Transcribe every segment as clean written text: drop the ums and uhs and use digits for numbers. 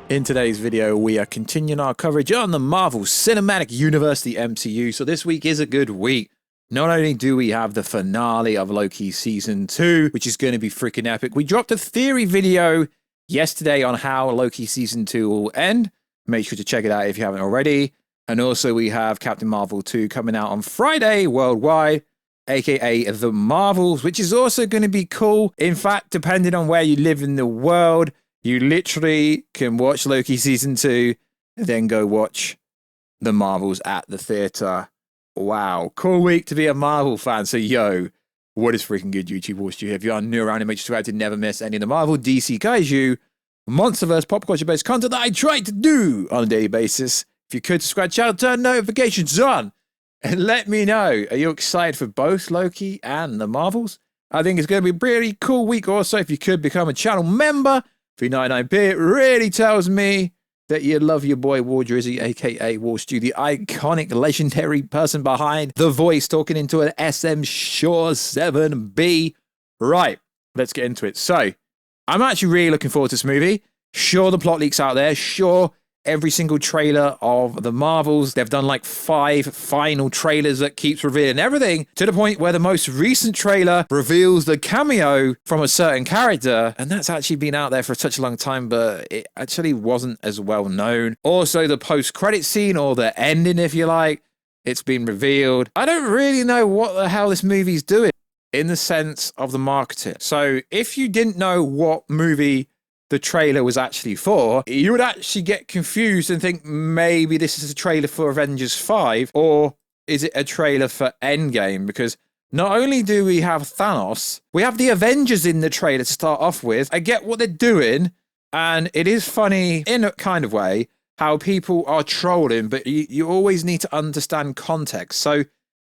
In today's video, we are continuing our coverage on the Marvel Cinematic Universe, the MCU. So this week is a good week. Not only do we have the finale of Loki Season 2, which is going to be freaking epic. We dropped a theory video yesterday on how Loki Season 2 will end. Make sure to check it out if you haven't already. And also we have Captain Marvel 2 coming out on Friday worldwide, aka The Marvels, which is also going to be cool. In fact, depending on where you live in the world, you literally can watch Loki Season 2 and then go watch The Marvels at the theater. Wow, cool week to be a Marvel fan. So yo, what is freaking good, YouTube Warstu? If you are new around, make sure to subscribe to never miss any of the Marvel, DC, Kaiju, Monsterverse, pop culture based content that I try to do on a daily basis. If you could subscribe to the channel, turn notifications on, and let me know. Are you excited for both Loki and the Marvels? I think it's going to be a pretty cool week. Also, if you could become a channel member, $3.99p, it really tells me that you love your boy War Drizzy, aka Warstu, the iconic, legendary person behind the voice talking into an SM Shure 7B. Right, let's get into it. So, I'm actually really looking forward to this movie. Sure, the plot leaks out there. Sure, every single trailer of the Marvels, they've done like 5 final trailers that keeps revealing everything, to the point where the most recent trailer reveals the cameo from a certain character, and that's actually been out there for such a long time, but it actually wasn't as well known. Also, the post-credit scene, or the ending if you like, it's been revealed. I don't really know what the hell this movie's doing in the sense of the marketing. So if you didn't know what movie the trailer was actually for, you would actually get confused and think maybe this is a trailer for Avengers 5, or is it a trailer for Endgame? Because not only do we have Thanos, we have the Avengers in the trailer to start off with. I get what they're doing, and it is funny in a kind of way how people are trolling, but you always need to understand context. So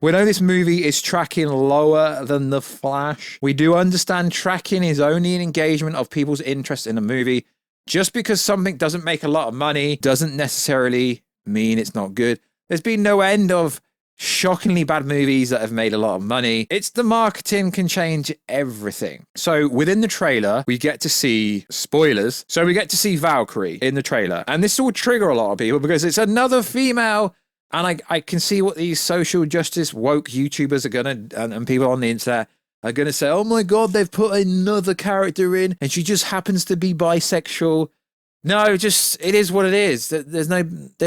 we know this movie is tracking lower than The Flash. We do understand tracking is only an engagement of people's interest in a movie. Just because something doesn't make a lot of money doesn't necessarily mean it's not good. There's been no end of shockingly bad movies that have made a lot of money. It's the marketing can change everything. So within the trailer, we get to see spoilers. So we get to see Valkyrie in the trailer. And this will trigger a lot of people because it's another female. And I can see what these social justice woke YouTubers are going to, and people on the internet are going to say, oh my God, they've put another character in and she just happens to be bisexual. No, just, it is what it is. There's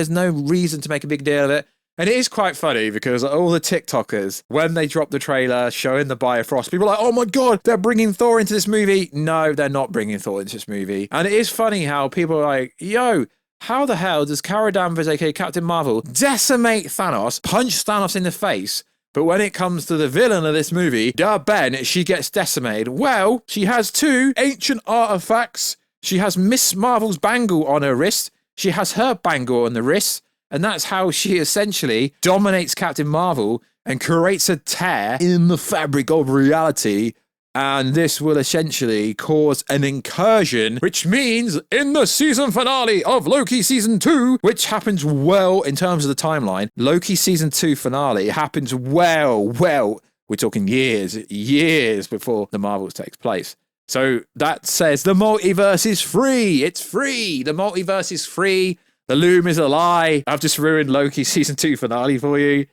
no reason to make a big deal of it. And it is quite funny because all the TikTokers, when they drop the trailer showing the Bifrost, people are like, oh my God, they're bringing Thor into this movie. No, they're not bringing Thor into this movie. And it is funny how people are like, yo, how the hell does Cara Danvers, aka Captain Marvel, decimate Thanos, punch Thanos in the face, but when it comes to the villain of this movie, Ben, she gets decimated? Well, she has 2 ancient artifacts. She has Miss Marvel's bangle on her wrist. She has her bangle on the wrist. And that's how she essentially dominates Captain Marvel and creates a tear in the fabric of reality. And this will essentially cause an incursion, which means in the season finale of Loki Season 2, which happens well in terms of the timeline, Loki Season 2 finale happens well, we're talking years before the Marvels takes place. So that says the multiverse is free. It's free. The multiverse is free. The loom is a lie. I've just ruined Loki Season 2 finale for you.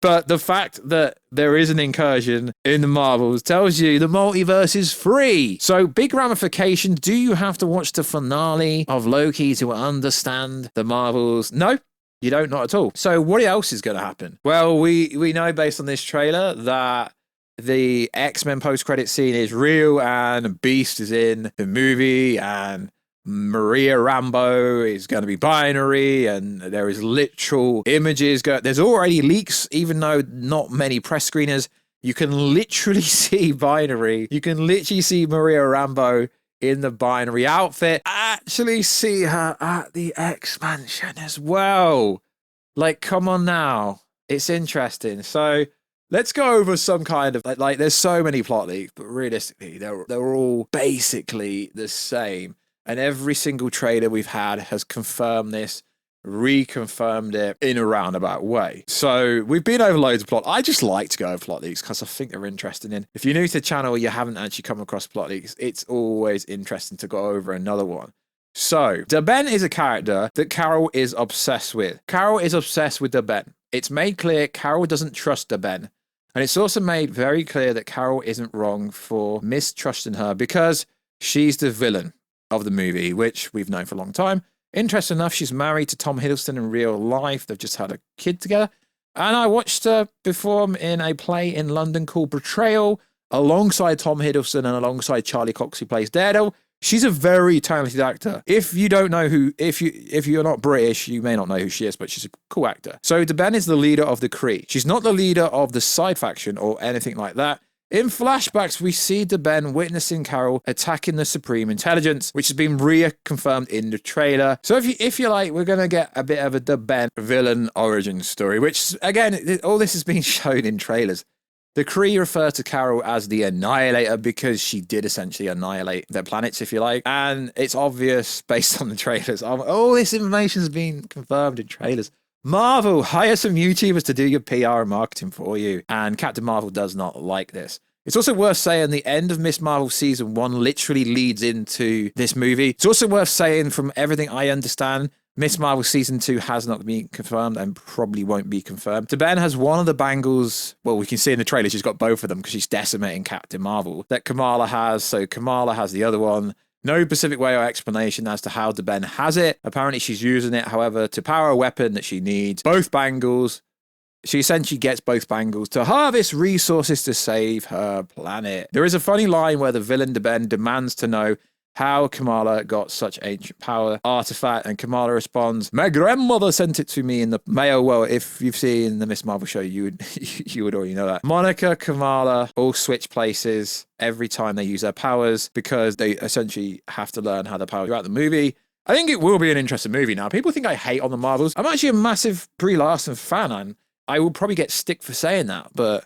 But the fact that there is an incursion in the Marvels tells you the multiverse is free. So big ramifications. Do you have to watch the finale of Loki to understand the Marvels? No, you don't, not at all. So what else is going to happen? Well, we know based on this trailer that the X-Men post-credit scene is real and Beast is in the movie and Maria Rambeau is going to be binary, and there is literal images. There's already leaks, even though not many press screeners. You can literally see binary. You can literally see Maria Rambeau in the binary outfit. Actually see her at the X-Mansion as well. Like, come on now. It's interesting. So let's go over some kind of, like there's so many plot leaks, but realistically, they're all basically the same. And every single trailer we've had has confirmed this, reconfirmed it in a roundabout way. So we've been over loads of plot. I just like to go over plot leaks because I think they're interesting. And if you're new to the channel, you haven't actually come across plot leaks, it's always interesting to go over another one. So, Deben is a character that Carol is obsessed with. Carol is obsessed with Deben. It's made clear Carol doesn't trust Deben. And it's also made very clear that Carol isn't wrong for mistrusting her because she's the villain of the movie, which we've known for a long time. Interesting enough, she's married to Tom Hiddleston in real life. They've just had a kid together. And I watched her perform in a play in London called Betrayal alongside Tom Hiddleston and alongside Charlie Cox, who plays Daredevil. She's a very talented actor. If you don't know who, if you're not British, you may not know who she is, but she's a cool actor. So Deben is the leader of the Kree. She's not the leader of the side faction or anything like that. In flashbacks, we see Deben witnessing Carol attacking the Supreme Intelligence, which has been reconfirmed in the trailer. So if you like, we're going to get a bit of a Deben villain origin story, which, again, all this has been shown in trailers. The Kree refer to Carol as the Annihilator because she did essentially annihilate their planets, if you like. And it's obvious based on the trailers. All this information has been confirmed in trailers. Marvel, hire some YouTubers to do your PR and marketing for you. And Captain Marvel does not like this. It's also worth saying the end of Miss Marvel Season 1 literally leads into this movie. It's also worth saying, from everything I understand, Miss Marvel Season 2 has not been confirmed and probably won't be confirmed. Deben has one of the bangles, well, we can see in the trailer she's got both of them because she's decimating Captain Marvel, that Kamala has, so Kamala has the other one. No specific way or explanation as to how Deben has it. Apparently she's using it, however, to power a weapon that she needs. Both bangles. She essentially gets both bangles to harvest resources to save her planet. There is a funny line where the villain Deben demands to know how Kamala got such ancient power artifact, and Kamala responds, "My grandmother sent it to me in the mail." Well, if you've seen the Miss Marvel show, you would already know that. Monica, Kamala all switch places every time they use their powers because they essentially have to learn how the powers throughout the movie. I think it will be an interesting movie now. People think I hate on the Marvels. I'm actually a massive Brie Larson fan, and I will probably get stick for saying that, but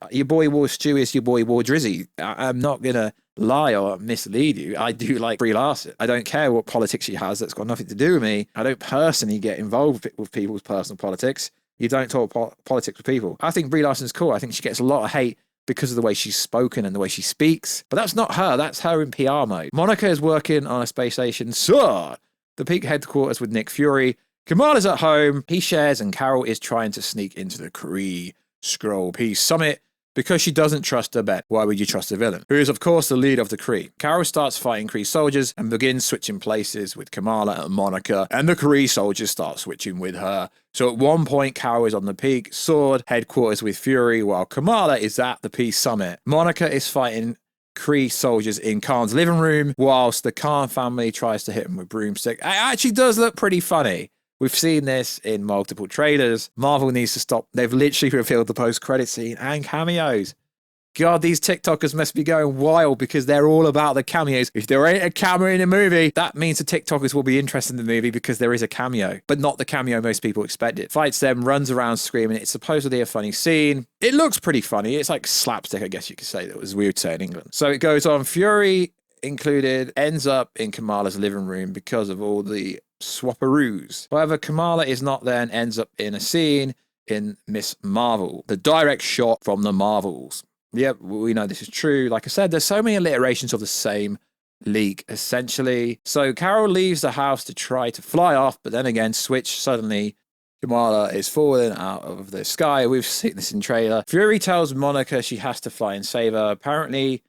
your boy Warstu is your boy War Drizzy. I'm not going to lie or mislead you. I do like Brie Larson. I don't care what politics she has. That's got nothing to do with me. I don't personally get involved with people's personal politics. You don't talk politics with people. I think Brie Larson's cool. I think she gets a lot of hate because of the way she's spoken and the way she speaks. But that's not her. That's her in PR mode. Monica is working on a space station, so the peak headquarters with Nick Fury. Kamala's at home. He shares, and Carol is trying to sneak into the Kree Scroll Peace Summit because she doesn't trust Deben. Why would you trust a villain? Who is, of course, the leader of the Kree. Carol starts fighting Kree soldiers and begins switching places with Kamala and Monica, and the Kree soldiers start switching with her. So at one point, Carol is on the peak sword headquarters with Fury, while Kamala is at the Peace Summit. Monica is fighting Kree soldiers in Khan's living room, whilst the Khan family tries to hit him with broomstick. It actually does look pretty funny. We've seen this in multiple trailers. Marvel needs to stop. They've literally revealed the post-credit scene and cameos. God, these TikTokers must be going wild because they're all about the cameos. If there ain't a cameo in a movie, that means the TikTokers will be interested in the movie because there is a cameo, but not the cameo most people expected. Fights them, runs around screaming. It's supposedly a funny scene. It looks pretty funny. It's like slapstick, I guess you could say. That was weird to say in England. So it goes on. Fury included ends up in Kamala's living room because of all the swapperoos. However, Kamala is not there and ends up in a scene in Miss Marvel, the direct shot from the Marvels. Yep, we know this is true. Like I said, there's so many alliterations of the same leak, essentially. So Carol leaves the house to try to fly off, but then again, switch suddenly. Kamala is falling out of the sky. We've seen this in trailer. Fury tells Monica she has to fly and save her. Apparently,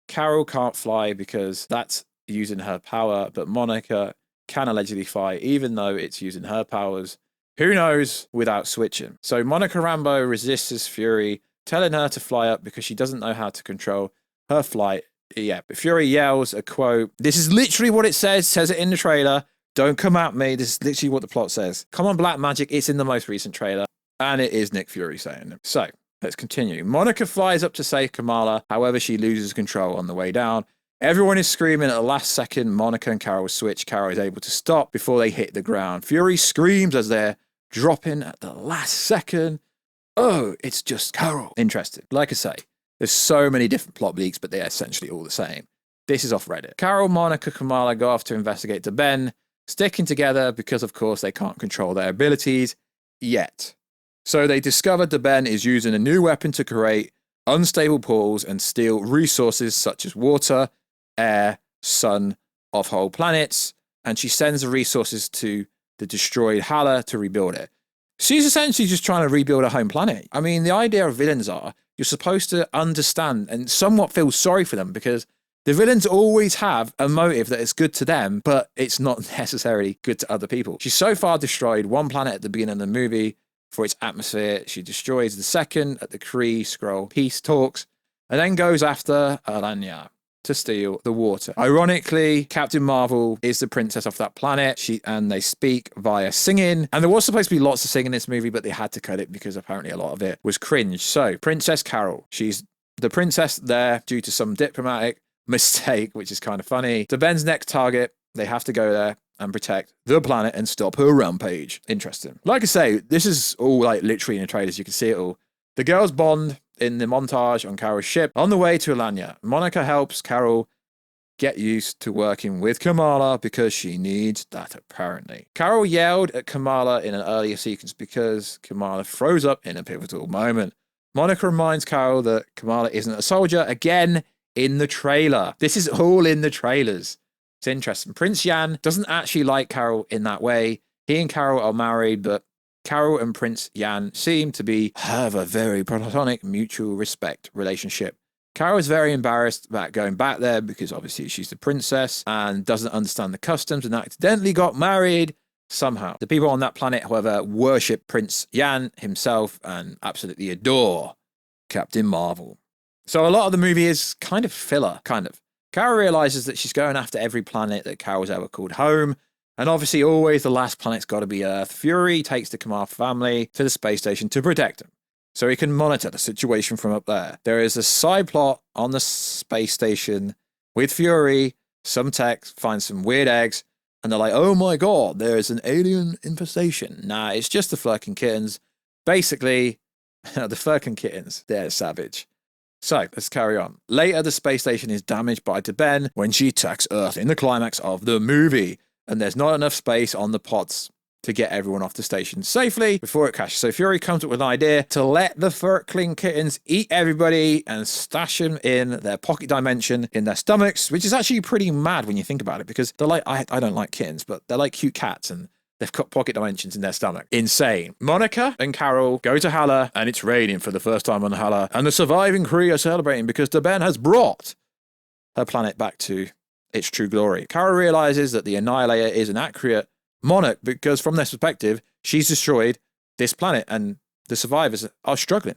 Carol can't fly because that's using her power, but Monica can allegedly fly, even though it's using her powers. Who knows without switching? So Monica Rambeau resists Fury, telling her to fly up because she doesn't know how to control her flight. Yeah, but Fury yells a quote. This is literally what it says it in the trailer. Don't come at me. This is literally what the plot says. Come on, Black Magic. It's in the most recent trailer. And it is Nick Fury saying it. So let's continue. Monica flies up to save Kamala. However, she loses control on the way down. Everyone is screaming at the last second. Monica and Carol switch. Carol is able to stop before they hit the ground. Fury screams as they're dropping at the last second. Oh, it's just Carol. Interesting. Like I say, there's so many different plot leaks, but they're essentially all the same. This is off Reddit. Carol, Monica, Kamala go off to investigate Deben, sticking together because, of course, they can't control their abilities yet. So they discover Deben is using a new weapon to create unstable portals and steal resources such as water, air, sun, off whole planets, and she sends the resources to the destroyed Hala to rebuild it. She's essentially just trying to rebuild her home planet. I mean, the idea of villains are you're supposed to understand and somewhat feel sorry for them, because the villains always have a motive that is good to them, but it's not necessarily good to other people. She so far destroyed one planet at the beginning of the movie for its atmosphere. She destroys the second at the Kree Skrull peace talks, and then goes after Alanya to steal the water. Ironically, Captain Marvel is the princess of that planet. And they speak via singing. And there was supposed to be lots of singing in this movie, but they had to cut it because apparently a lot of it was cringe. So, Princess Carol. She's the princess there due to some diplomatic mistake, which is kind of funny. To Ben's next target, they have to go there and protect the planet and stop her rampage. Interesting. Like I say, this is all like literally in the trailers. You can see it all. The girls bond in the montage on Carol's ship on the way to Alanya. Monica helps Carol get used to working with Kamala because she needs that, apparently. Carol yelled at Kamala in an earlier sequence because Kamala froze up in a pivotal moment. Monica reminds Carol that Kamala isn't a soldier, again in the trailer. This is all in the trailers. It's interesting. Prince Yan doesn't actually like Carol in that way. He and Carol are married, but Carol and Prince Yan seem to have a very platonic mutual respect relationship. Carol is very embarrassed about going back there because obviously she's the princess and doesn't understand the customs and accidentally got married somehow. The people on that planet, however, worship Prince Yan himself and absolutely adore Captain Marvel. So a lot of the movie is kind of filler, kind of. Carol realizes that she's going after every planet that Carol's ever called home. And obviously, always the last planet's got to be Earth. Fury takes the Kamala family to the space station to protect them, so he can monitor the situation from up there. There is a side plot on the space station with Fury. Some tech finds some weird eggs, and they're like, oh my god, there is an alien infestation. Nah, it's just the Flerken kittens. Basically, the Flerken kittens, they're savage. So, let's carry on. Later, the space station is damaged by T'Ben when she attacks Earth in the climax of the movie. And there's not enough space on the pods to get everyone off the station safely before it crashes. So Fury comes up with an idea to let the Flerken kittens eat everybody and stash them in their pocket dimension in their stomachs, which is actually pretty mad when you think about it, because they're like, I don't like kittens, but they're like cute cats and they've got pocket dimensions in their stomach. Insane. Monica and Carol go to Hala, and it's raining for the first time on Hala, and the surviving Kree are celebrating because Ben has brought her planet back to its true glory. Carol realizes that the Annihilator is an accurate monarch because from their perspective, she's destroyed this planet and the survivors are struggling.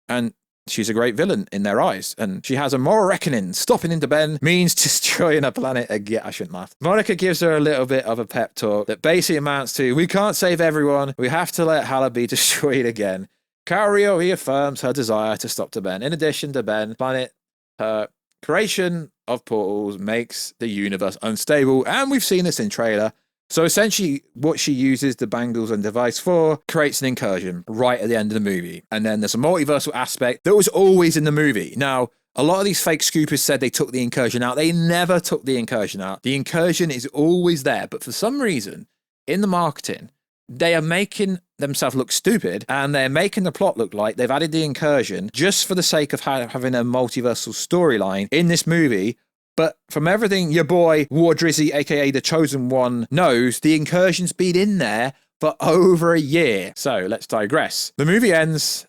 And she's a great villain in their eyes. And she has a moral reckoning. Stopping into Ben means destroying a planet again. I shouldn't laugh. Monica gives her a little bit of a pep talk that basically amounts to, we can't save everyone. We have to let Hala be destroyed again. Carol reaffirms her desire to stop Ben. In addition to Ben, planet, her creation of portals makes the universe unstable, and we've seen this in trailer. So essentially what she uses the bangles and device for creates an incursion right at the end of the movie. And then there's a multiversal aspect that was always in the movie. Now, a lot of these fake scoopers said they took the incursion out. They never took the incursion out. The incursion is always there, but for some reason in the marketing, they are making themselves look stupid, and they're making the plot look like they've added the incursion just for the sake of having a multiversal storyline in this movie. But from everything your boy War Drizzy, aka the Chosen One, knows, the incursion's been in there for over a year. So let's digress. The movie ends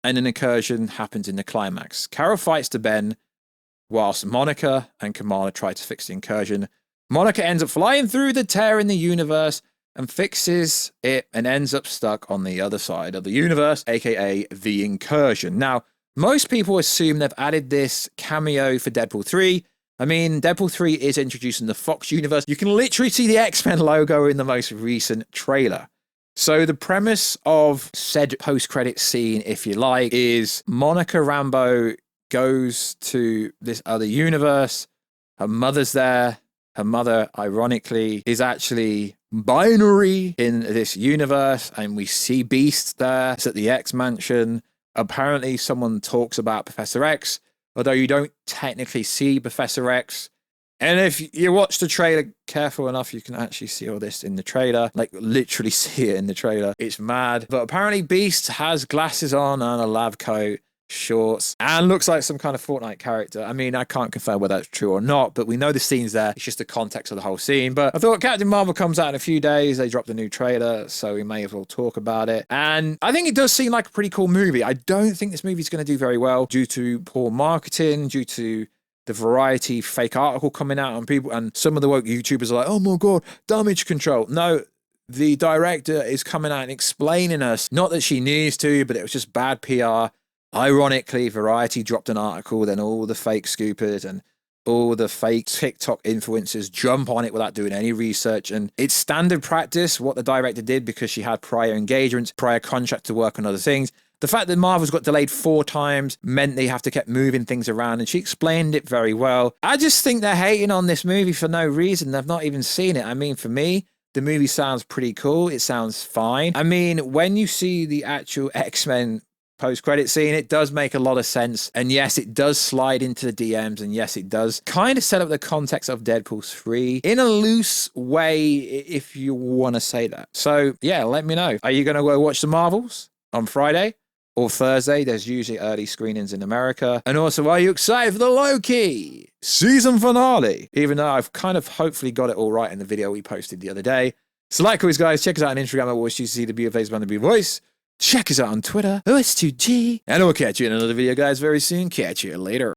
and an incursion happens in the climax. Carol fights Ben whilst Monica and Kamala try to fix the incursion. Monica ends up flying through the tear in the universe and fixes it and ends up stuck on the other side of the universe, aka the incursion. Now, most people assume they've added this cameo for Deadpool 3. I mean, Deadpool 3 is introducing the Fox universe. You can literally see the X-Men logo in the most recent trailer. So the premise of said post-credit scene, if you like, is Monica Rambeau goes to this other universe. Her mother's there. Her mother, ironically, is actually binary in this universe, and we see Beast there. It's at the X Mansion. Apparently, someone talks about Professor X, although you don't technically see Professor X. And if you watch the trailer careful enough, you can actually see all this in the trailer. Like, literally see it in the trailer. It's mad. But apparently Beast has glasses on and a lab coat. shorts, and looks like some kind of Fortnite character. I mean, I can't confirm whether that's true or not, but we know the scene's there. It's just the context of the whole scene. But I thought Captain Marvel comes out in a few days. They dropped a new trailer, so we may as well talk about it. And I think it does seem like a pretty cool movie. I don't think this movie's going to do very well due to poor marketing, due to the Variety fake article coming out on people, and some of the woke YouTubers are like, oh my God, damage control. No, the director is coming out and explaining us, not that she needs to, but it was just bad PR. Ironically, Variety dropped an article, then all the fake scoopers and all the fake TikTok influencers jump on it without doing any research. And it's standard practice what the director did because she had prior engagements, prior contract to work on other things. The fact that Marvel's got delayed 4 times meant they have to keep moving things around, and she explained it very well. I just think they're hating on this movie for no reason. They've not even seen it. I mean, for me, the movie sounds pretty cool. It sounds fine. I mean, when you see the actual X-Men post-credit scene, it does make a lot of sense. And yes, it does slide into the DMs. And yes, it does kind of set up the context of Deadpool 3 in a loose way, if you want to say that. So yeah, let me know. Are you going to go watch the Marvels on Friday or Thursday? There's usually early screenings in America. And also, are you excited for the Loki season finale? Even though I've kind of hopefully got it all right in the video we posted the other day. So like always, guys, check us out on Instagram at Warstu to see the Be a Face, the Be a Voice. Check us out on Twitter, OS2G. And we'll catch you in another video, guys, very soon. Catch you later.